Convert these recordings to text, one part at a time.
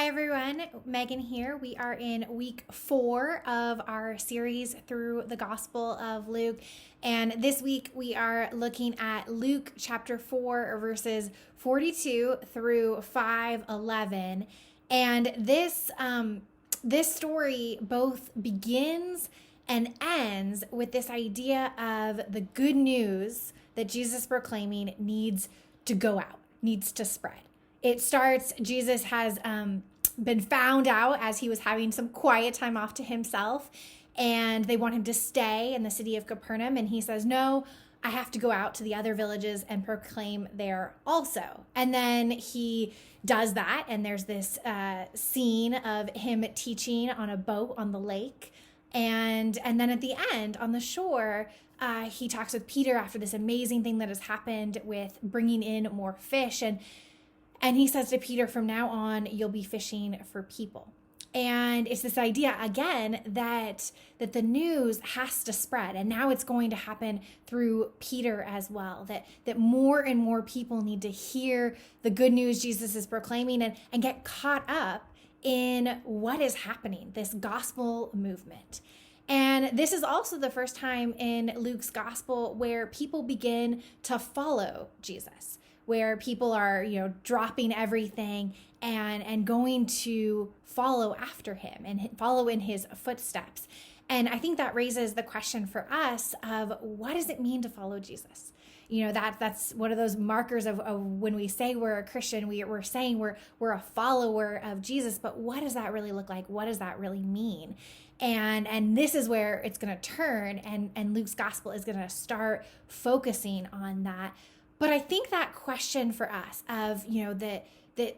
Hi everyone, Megan here. We are in week 4 of our series through the Gospel of Luke. And this week we are looking at Luke chapter 4, verses 42 through 5:11. And this story both begins and ends with this idea of the good news that Jesus is proclaiming needs to go out, needs to spread. It starts, Jesus has been found out as he was having some quiet time off to himself, and they want him to stay in the city of Capernaum. And he says, no, I have to go out to the other villages and proclaim there also. And then he does that, and there's this scene of him teaching on a boat on the lake. And then at the end, on the shore, he talks with Peter after this amazing thing that has happened with bringing in more fish. And he says to Peter, from now on, you'll be fishing for people. And it's this idea, again, that the news has to spread. And now it's going to happen through Peter as well, that more and more people need to hear the good news Jesus is proclaiming and get caught up in what is happening, this gospel movement. And this is also the first time in Luke's gospel where people begin to follow Jesus, where people are, dropping everything and going to follow after him and follow in his footsteps. And I think that raises the question for us of what does it mean to follow Jesus? That's one of those markers of when we say we're a Christian, we're saying we're a follower of Jesus, but what does that really look like? What does that really mean? And this is where it's going to turn, and Luke's gospel is going to start focusing on that. But I think that question for us of, that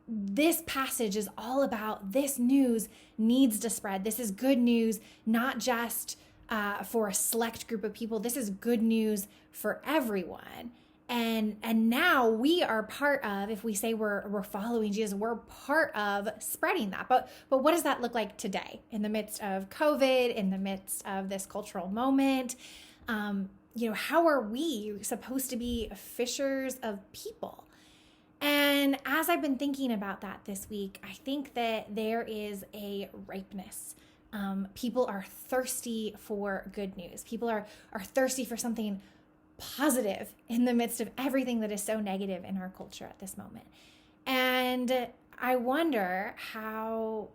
this passage is all about this news needs to spread. This is good news, not just for a select group of people. This is good news for everyone. And now we are part of, if we say we're following Jesus, we're part of spreading that. But what does that look like today in the midst of COVID, in the midst of this cultural moment? How are we supposed to be fishers of people? And as I've been thinking about that this week, I think that there is a ripeness. People are thirsty for good news. People are thirsty for something positive in the midst of everything that is so negative in our culture at this moment. And I wonder how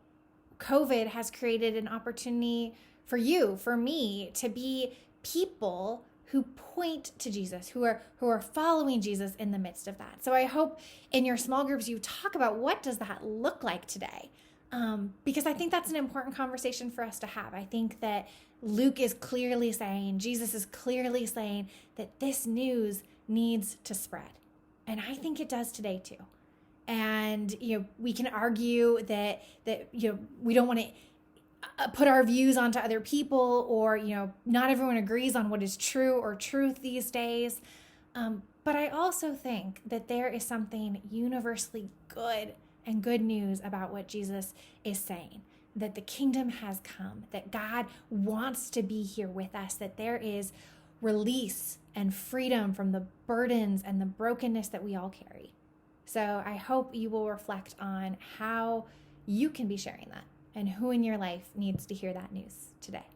COVID has created an opportunity for you, for me, to be people who point to Jesus, who are following Jesus in the midst of that. So I hope in your small groups you talk about what does that look like today, because I think that's an important conversation for us to have. I think that Luke is clearly saying, Jesus is clearly saying that this news needs to spread, and I think it does today too. And we can argue that we don't want to put our views onto other people, or not everyone agrees on what is true or truth these days, but I also think that there is something universally good and good news about what Jesus is saying, that the kingdom has come, that God wants to be here with us, that there is release and freedom from the burdens and the brokenness that we all carry. So I hope you will reflect on how you can be sharing that, and who in your life needs to hear that news today.